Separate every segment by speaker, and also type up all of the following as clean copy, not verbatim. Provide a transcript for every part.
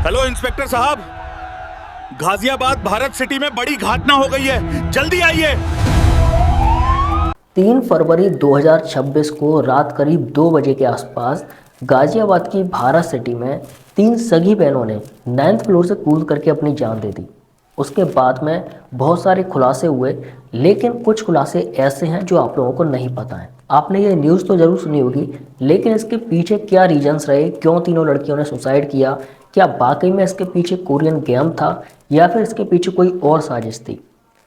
Speaker 1: Hello inspector साहब, Ghaziabad Bharat city में बड़ी घटना हो गई है, जल्दी आइए।
Speaker 2: 3 फरवरी 2026 को रात करीब 2 बजे के आसपास गाजियाबाद की भारत सिटी में 3 सगी बहनों ने 9th फ्लोर से कूद करके अपनी जान दे दी। उसके बाद में बहुत सारे खुलासे हुए, लेकिन कुछ खुलासे ऐसे हैं जो आप लोगों को नहीं पता है। आपने ये न्यूज़ तो ज़रूर सुनी होगी, लेकिन इसके पीछे क्या रीजंस रहे, क्यों तीनों लड़कियों ने सुसाइड किया, क्या वाकई में इसके पीछे कोरियन गेम था या फिर इसके पीछे कोई और साजिश थी।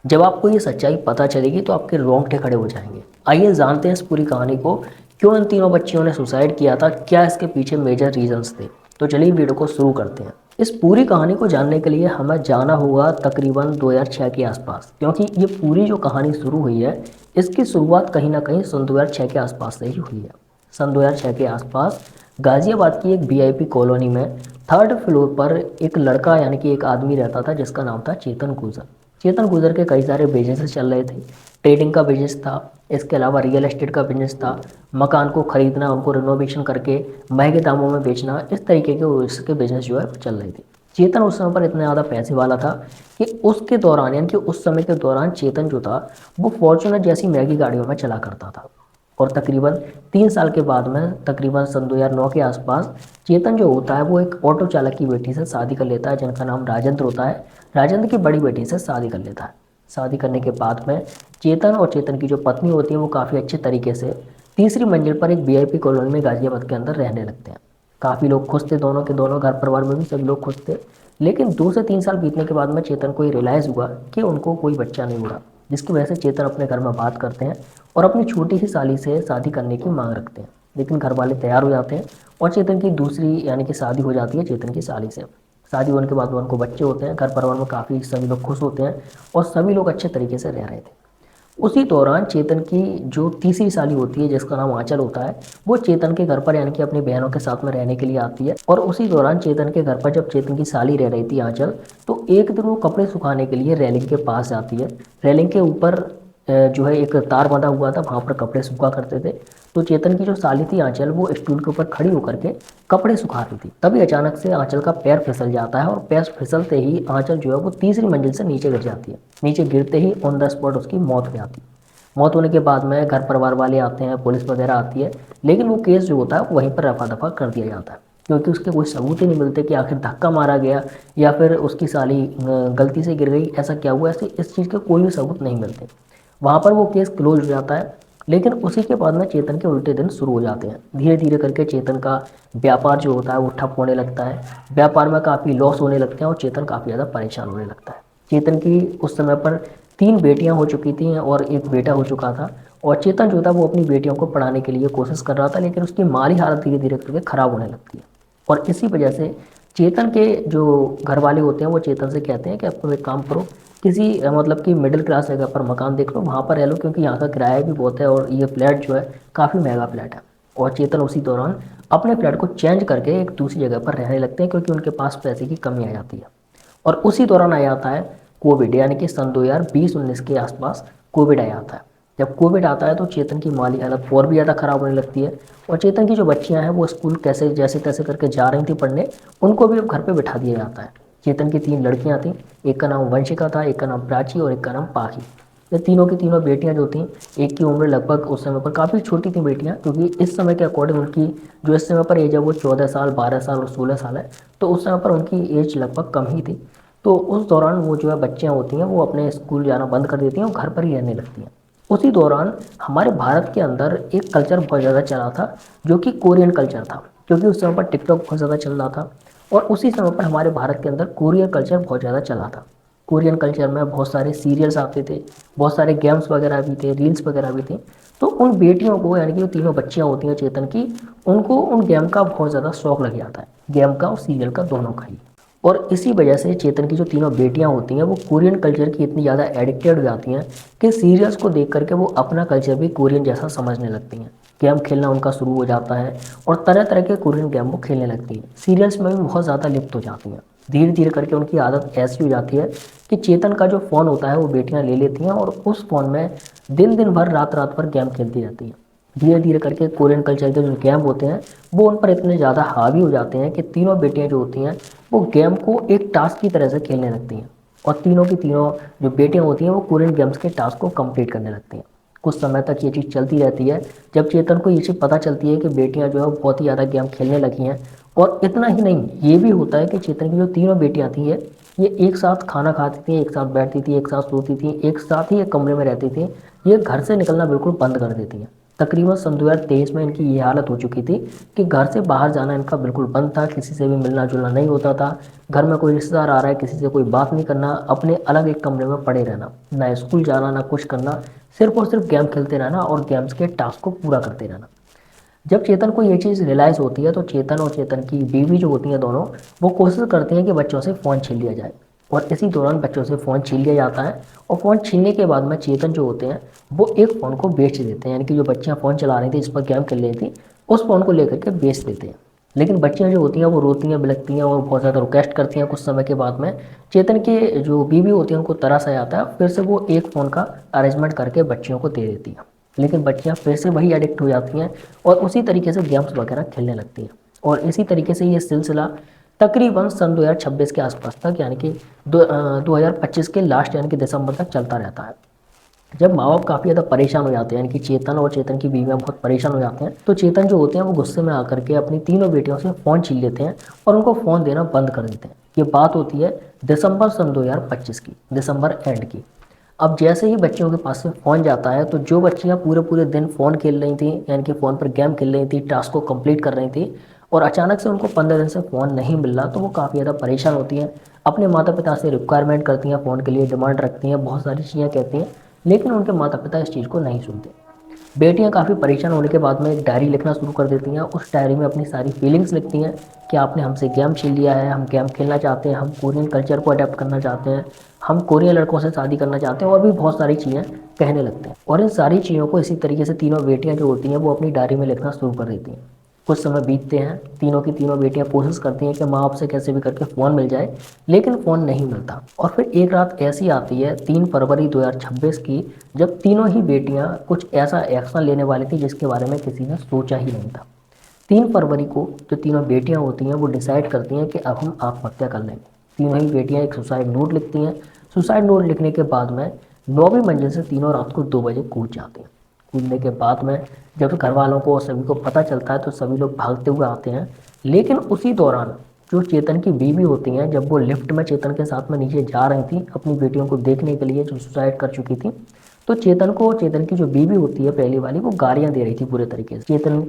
Speaker 2: जब आपको ये सच्चाई पता चलेगी तो आपके रोंगटे खड़े हो जाएंगे। आइए जानते हैं इस पूरी कहानी को, क्यों इन तीनों बच्चियों ने सुसाइड किया था, क्या इसके पीछे मेजर रीजंस थे। तो चलिए वीडियो को शुरू करते हैं। इस पूरी कहानी को जानने के लिए हमें जाना होगा तकरीबन 2006 के आसपास, क्योंकि ये पूरी जो कहानी शुरू हुई है इसकी शुरुआत कहीं ना कहीं सन 2006 के आसपास से ही हुई है। सन 2006 के आसपास गाजियाबाद की एक वीआईपी कॉलोनी में 3rd फ्लोर पर एक लड़का यानी कि एक आदमी रहता था जिसका नाम था चेतन गुजर। चेतन गुजर के कई सारे बिजनेस चल रहे थे। ट्रेडिंग का बिजनेस था, इसके अलावा रियल एस्टेट का बिजनेस था, मकान को खरीदना, उनको रिनोवेशन करके महंगे दामों में बेचना, इस तरीके के उसके बिजनेस जो है चल रहे थे। चेतन उस समय पर इतना ज़्यादा पैसे वाला था कि उसके दौरान यानी कि उस समय के दौरान चेतन जो था वो फॉर्च्यूनर जैसी महंगी गाड़ियों में चला करता था। और तकरीबन 3 साल के बाद में तकरीबन सन 2009 के आसपास चेतन जो होता है वो एक ऑटो चालक की बेटी से शादी कर लेता है जिनका नाम राजेंद्र होता है। राजेंद्र की बड़ी बेटी से शादी कर लेता है। शादी करने के बाद में चेतन और चेतन की जो पत्नी होती है वो काफ़ी अच्छे तरीके से 3री मंजिल पर एक वीआईपी कॉलोनी में गाजियाबाद के अंदर रहने लगते हैं। काफ़ी लोग खुश थे, दोनों के दोनों घर परिवार में भी सभी लोग खुश थे। लेकिन 2 से 3 साल बीतने के बाद में चेतन को ये रियलाइज़ हुआ कि उनको कोई बच्चा नहीं हो रहा, जिसकी वजह से चेतन अपने घर में बात करते हैं और अपनी छोटी सी साली से शादी करने की मांग रखते हैं। लेकिन घर वाले तैयार हो जाते हैं और चेतन की दूसरी यानी कि शादी हो जाती है चेतन की साली से। शादी होने के बाद में उनको बच्चे होते हैं, घर परिवार में काफ़ी सभी लोग खुश होते हैं और सभी लोग अच्छे तरीके से रह रहे थे। उसी दौरान चेतन की जो तीसरी साली होती है जिसका नाम आंचल होता है, वो चेतन के घर पर यानी कि अपनी बहनों के साथ में रहने के लिए आती है। और उसी दौरान चेतन के घर पर जब चेतन की साली रह रही थी आंचल, तो एक दिन वो कपड़े सुखाने के लिए रेलिंग के पास जाती है। रेलिंग के ऊपर जो है एक तार बंधा हुआ था, वहाँ पर कपड़े सूखा करते थे। तो चेतन की जो साली थी आंचल, वो स्टूल के ऊपर खड़ी होकर के कपड़े सुखा रही थी। तभी अचानक से आंचल का पैर फिसल जाता है और पैर फिसलते ही आंचल जो है वो 3री मंजिल से नीचे गिर जाती है। नीचे गिरते ही ऑन द स्पॉट उसकी मौत हो जाती है। मौत होने के बाद में घर परिवार वाले आते हैं, पुलिस वगैरह आती है, लेकिन वो केस जो होता है वहीं पर रफा दफा कर दिया जाता है, क्योंकि उसके कोई सबूत ही नहीं मिलते कि आखिर धक्का मारा गया या फिर उसकी साली गलती से गिर गई, ऐसा क्या हुआ, ऐसे इस चीज़ के कोई भी सबूत नहीं मिलते। वहाँ पर वो केस क्लोज हो जाता है। लेकिन उसी के बाद में चेतन के उल्टे दिन शुरू हो जाते हैं। धीरे धीरे करके चेतन का व्यापार जो होता है वो ठप होने लगता है, व्यापार में काफ़ी लॉस होने लगते हैं और चेतन काफ़ी ज़्यादा परेशान होने लगता है। चेतन की उस समय पर 3 बेटियां हो चुकी थी और एक बेटा हो चुका था। और चेतन जो था वो अपनी बेटियों को पढ़ाने के लिए कोशिश कर रहा था, लेकिन उसकी माली हालत धीरे धीरे करके ख़राब होने लगती है। और इसी वजह से चेतन के जो घर वाले होते हैं वो चेतन से कहते हैं कि अब तुम एक काम करो, किसी मतलब कि मिडिल क्लास जगह पर मकान देख लो, वहाँ पर रह लो, क्योंकि यहाँ का किराया भी बहुत है और ये फ्लैट जो है काफ़ी महंगा फ्लैट है। और चेतन उसी दौरान अपने फ्लैट को चेंज करके एक दूसरी जगह पर रहने लगते हैं, क्योंकि उनके पास पैसे की कमी आ जाती है। और उसी दौरान आ जाता है कोविड, यानी कि सन 2020-19 के आसपास कोविड आ जाता है। जब कोविड आता है तो चेतन की माली हालत और भी ज़्यादा ख़राब होने लगती है। और चेतन की जो बच्चियां हैं वो स्कूल कैसे जैसे तैसे करके जा रही थी पढ़ने, उनको भी अब घर पे बिठा दिया जाता है। चेतन की 3 लड़कियां थीं, एक का नाम वंशिका था, एक का नाम प्राची और एक का नाम पाही। ये तीनों की तीनों बेटियां जो थीं, एक की उम्र लगभग उस समय पर काफ़ी छोटी थी बेटियां, क्योंकि इस समय के अकॉर्डिंग उनकी जो इस समय पर एज है वो 14 साल, 12 साल और 16 साल है। तो उस समय पर उनकी एज लगभग कम ही थी। तो उस दौरान वो जो है बच्चियाँ होती हैं वो अपने स्कूल जाना बंद कर देती हैं और घर पर ही रहने लगती हैं। उसी दौरान हमारे भारत के अंदर एक कल्चर बहुत ज़्यादा चला था, जो कि कोरियन कल्चर था, क्योंकि उस समय पर टिकटॉक बहुत ज़्यादा चल रहा था। और उसी समय पर हमारे भारत के अंदर कोरियन कल्चर बहुत ज़्यादा चला था। कोरियन कल्चर में बहुत सारे सीरियल्स आते थे, बहुत सारे गेम्स वगैरह भी थे, रील्स वगैरह भी थी। तो उन बेटियों को यानी कि जो तीनों बच्चियाँ होती हैं चेतन की, उनको उन गेम का बहुत ज़्यादा शौक लग जाता है, गेम का और सीरियल का, दोनों का ही। और इसी वजह से चेतन की जो तीनों बेटियां होती हैं वो कोरियन कल्चर की इतनी ज़्यादा एडिक्टेड हो जाती हैं कि सीरियल्स को देख करके वो अपना कल्चर भी कोरियन जैसा समझने लगती हैं। गेम खेलना उनका शुरू हो जाता है और तरह तरह के कोरियन गेम वो खेलने लगती हैं। सीरियल्स में भी बहुत ज़्यादा लिप्त हो जाती हैं। धीरे धीरे करके उनकी आदत ऐसी हो जाती है कि चेतन का जो फ़ोन होता है वो बेटियाँ ले लेती हैं और उस फ़ोन में दिन दिन भर रात रात भर गेम खेलती रहती हैं। धीरे धीरे करके कोरियन कल्चर के जो गेम होते हैं वो उन पर इतने ज़्यादा हावी हो जाते हैं कि तीनों बेटियां जो होती हैं वो गेम को एक टास्क की तरह से खेलने लगती हैं, और तीनों की तीनों जो बेटियां होती हैं वो कोरियन गेम्स के टास्क को कंप्लीट करने लगती हैं। कुछ समय तक ये चीज़ चलती रहती है। जब चेतन को ये चीज़ पता चलती है कि बेटियां जो है बहुत ही ज़्यादा गेम खेलने लगी हैं, और इतना ही नहीं, ये भी होता है कि चेतन की जो तीनों बेटियां थी ये एक साथ खाना खाती थी, एक साथ बैठती थी, एक साथ सोती थी, एक साथ ही एक कमरे में रहती थी। ये घर से निकलना बिल्कुल बंद कर देती हैं। तकरीबन सन 2023 में इनकी ये हालत हो चुकी थी कि घर से बाहर जाना इनका बिल्कुल बंद था, किसी से भी मिलना जुलना नहीं होता था। घर में कोई रिश्तेदार आ रहा है, किसी से कोई बात नहीं करना, अपने अलग एक कमरे में पड़े रहना, ना स्कूल जाना ना कुछ करना, सिर्फ और सिर्फ गेम खेलते रहना और गेम्स के टास्क को पूरा करते रहना। जब चेतन को ये चीज़ रियलाइज़ होती है तो चेतन और चेतन की बीवी जो होती हैं दोनों, वो कोशिश करती हैं कि बच्चों से फ़ोन छीन लिया जाए, और इसी दौरान बच्चों से फ़ोन छीन लिया जाता है। और फ़ोन छीनने के बाद में चेतन जो होते हैं वो एक फ़ोन को बेच देते हैं, यानी कि जो बच्चियाँ फ़ोन चला रही थी, जिस पर गेम खेल रही थी, उस फ़ोन को लेकर के बेच देते हैं। लेकिन बच्चियाँ जो होती हैं वो रोती हैं, बिलखती हैं और बहुत ज़्यादा रिक्वेस्ट करती हैं। कुछ समय के बाद में चेतन की जो बीवी होती है उनको तरस आ जाता है, फिर से वो एक फ़ोन का अरेंजमेंट करके बच्चियों को दे देती हैं। लेकिन बच्चियाँ फिर से वही एडिक्ट हो जाती हैं और उसी तरीके से गेम्स वगैरह खेलने लगती हैं। और इसी तरीके से ये सिलसिला तकरीबन सन 2026 के आसपास तक, यानी कि 2025 के लास्ट यानी कि दिसंबर तक चलता रहता है। जब माँ बाप काफ़ी ज़्यादा परेशान हो जाते हैं, यानी कि चेतन और चेतन की बीवियाँ बहुत परेशान हो जाते हैं, तो चेतन जो होते हैं वो गुस्से में आकर के अपनी तीनों बेटियों से फ़ोन छीन लेते हैं और उनको फ़ोन देना बंद कर देते हैं। ये बात होती है दिसंबर सन 2025 की, दिसंबर एंड की। अब जैसे ही बच्चियों के पास से फ़ोन जाता है, तो जो बच्चियाँ पूरे पूरे दिन फ़ोन खेल रही थी, यानी कि फ़ोन पर गेम खेल रही थी, टास्क को कंप्लीट कर रही थी, और अचानक से उनको 15 दिन से फ़ोन नहीं मिल रहा, तो वो काफ़ी ज़्यादा परेशान होती हैं। अपने माता पिता से रिक्वायरमेंट करती हैं, फ़ोन के लिए डिमांड रखती हैं, बहुत सारी चीज़ें कहती हैं, लेकिन उनके माता पिता इस चीज़ को नहीं सुनते। बेटियां काफ़ी परेशान होने के बाद में एक डायरी लिखना शुरू कर देती हैं। उस डायरी में अपनी सारी फीलिंग्स लिखती हैं कि आपने हमसे गेम छीन लिया है, हम गेम खेलना चाहते हैं, हम कोरियन कल्चर को अडेप्ट करना चाहते हैं, हम कोरियन लड़कों से शादी करना चाहते हैं, और भी बहुत सारी चीज़ें कहने लगते हैं। और इन सारी चीज़ों को इसी तरीके से तीनों बेटियाँ जो होती हैं वो अपनी डायरी में लिखना शुरू कर देती हैं। कुछ समय बीतते हैं, तीनों की तीनों बेटियां कोशिश करती हैं कि माँ बाप से कैसे भी करके फ़ोन मिल जाए, लेकिन फ़ोन नहीं मिलता। और फिर एक रात ऐसी आती है 3 फरवरी 2026 की, जब तीनों ही बेटियां कुछ ऐसा एक्शन लेने वाली थी जिसके बारे में किसी ने सोचा ही नहीं था। 3 फरवरी को जो तीनों बेटियां होती हैं वो डिसाइड करती हैं कि अब हम आत्महत्या कर लेंगे। तीनों ही बेटियां एक सुसाइड नोट लिखती हैं। सुसाइड नोट लिखने के बाद में 9वीं मंजिल से तीनों रात को 2 बजे कूद जाती हैं। कूदने के बाद में जब घर वालों को और सभी को पता चलता है तो सभी लोग भागते हुए आते हैं। लेकिन उसी दौरान जो चेतन की बीवी होती हैं, जब वो लिफ्ट में चेतन के साथ में नीचे जा रही थी अपनी बेटियों को देखने के लिए जो सुसाइड कर चुकी थी, तो चेतन को, चेतन की जो बीवी होती है पहली वाली, वो गालियां दे रही थी पूरे तरीके से। चेतन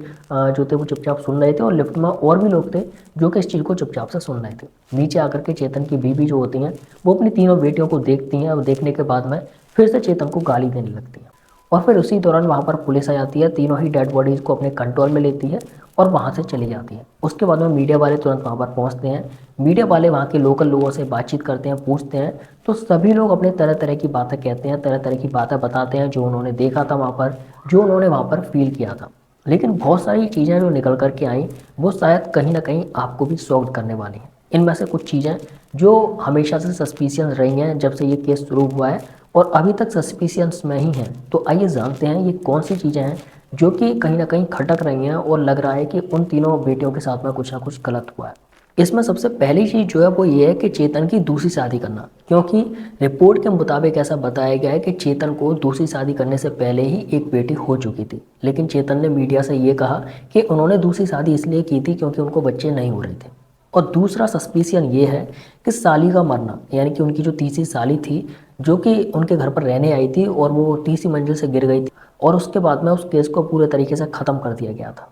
Speaker 2: जो थे वो चुपचाप सुन रहे थे, और लिफ्ट में और भी लोग थे जो कि इस चीज़ को चुपचाप से सुन रहे थे। नीचे आकर के चेतन की बीवी जो होती हैं वो अपनी तीनों बेटियों को देखती हैं, और देखने के बाद में फिर से चेतन को गाली देने लगती हैं। और फिर उसी दौरान वहाँ पर पुलिस आ जाती है, तीनों ही डेड बॉडीज़ को अपने कंट्रोल में लेती है और वहाँ से चली जाती है। उसके बाद में मीडिया वाले तुरंत वहाँ पर पहुँचते हैं। मीडिया वाले वहाँ के लोकल लोगों से बातचीत करते हैं, पूछते हैं, तो सभी लोग अपने तरह तरह की बातें कहते हैं, तरह तरह की बातें बताते हैं जो उन्होंने देखा था वहाँ पर, जो उन्होंने वहाँ पर फील किया था। लेकिन बहुत सारी चीज़ें जो निकल कर के आई वो शायद कहीं ना कहीं आपको भी शॉक्ड करने वाली हैं। इनमें से कुछ चीज़ें जो हमेशा से सस्पिशियस रही हैं जब से ये केस शुरू हुआ है, और अभी तक सस्पिशियस में ही हैं। तो आइए जानते हैं ये कौन सी चीज़ें हैं जो कि कहीं ना कहीं खटक रही हैं और लग रहा है कि उन तीनों बेटियों के साथ में कुछ ना कुछ गलत हुआ है। इसमें सबसे पहली चीज़ जो है वो ये है कि चेतन की दूसरी शादी करना, क्योंकि रिपोर्ट के मुताबिक ऐसा बताया गया है कि चेतन को दूसरी शादी करने से पहले ही एक बेटी हो चुकी थी। लेकिन चेतन ने मीडिया से ये कहा कि उन्होंने दूसरी शादी इसलिए की थी क्योंकि उनको बच्चे नहीं हो रहे थे। और दूसरा सस्पिशियन ये है कि साली का मरना, यानी कि उनकी जो तीसरी साली थी जो कि उनके घर पर रहने आई थी और वो तीसरी मंजिल से गिर गई थी, और उसके बाद में उस केस को पूरे तरीके से ख़त्म कर दिया गया था।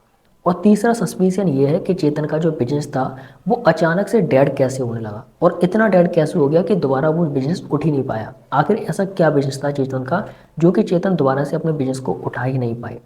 Speaker 2: और तीसरा सस्पिशियन ये है कि चेतन का जो बिजनेस था वो अचानक से डेड कैसे होने लगा, और इतना डेड कैसे हो गया कि दोबारा वो बिजनेस उठ ही नहीं पाया। आखिर ऐसा क्या बिजनेस था चेतन का जो कि चेतन दोबारा से अपने बिजनेस को उठा ही नहीं पाए।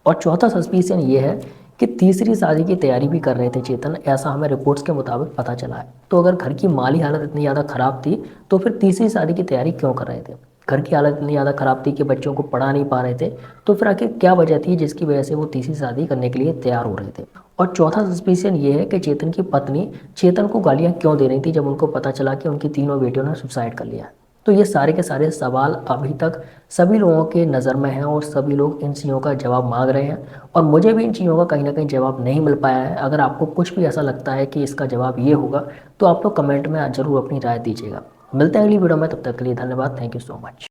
Speaker 2: और चौथा सस्पिशियन ये है कि तीसरी शादी की तैयारी भी कर रहे थे चेतन, ऐसा हमें रिपोर्ट्स के मुताबिक पता चला है। तो अगर घर की माली हालत इतनी ज़्यादा ख़राब थी तो फिर तीसरी शादी की तैयारी क्यों कर रहे थे? घर की हालत इतनी ज़्यादा ख़राब थी कि बच्चों को पढ़ा नहीं पा रहे थे, तो फिर आखिर क्या वजह थी जिसकी वजह से वो तीसरी शादी करने के लिए तैयार हो रहे थे? और चौथा सस्पिशियन ये है कि चेतन की पत्नी चेतन को गालियाँ क्यों दे रही थी जब उनको पता चला कि उनकी तीनों बेटियों ने सुसाइड कर लिया। तो ये सारे के सारे सवाल अभी तक सभी लोगों के नज़र में हैं और सभी लोग इन चीज़ों का जवाब मांग रहे हैं और मुझे भी इन चीज़ों का कहीं ना कहीं जवाब नहीं मिल पाया है। अगर आपको कुछ भी ऐसा लगता है कि इसका जवाब ये होगा तो आप लोग कमेंट में ज़रूर अपनी राय दीजिएगा। मिलते हैं अगली वीडियो में, तब तक के लिए धन्यवाद। Thank you so much.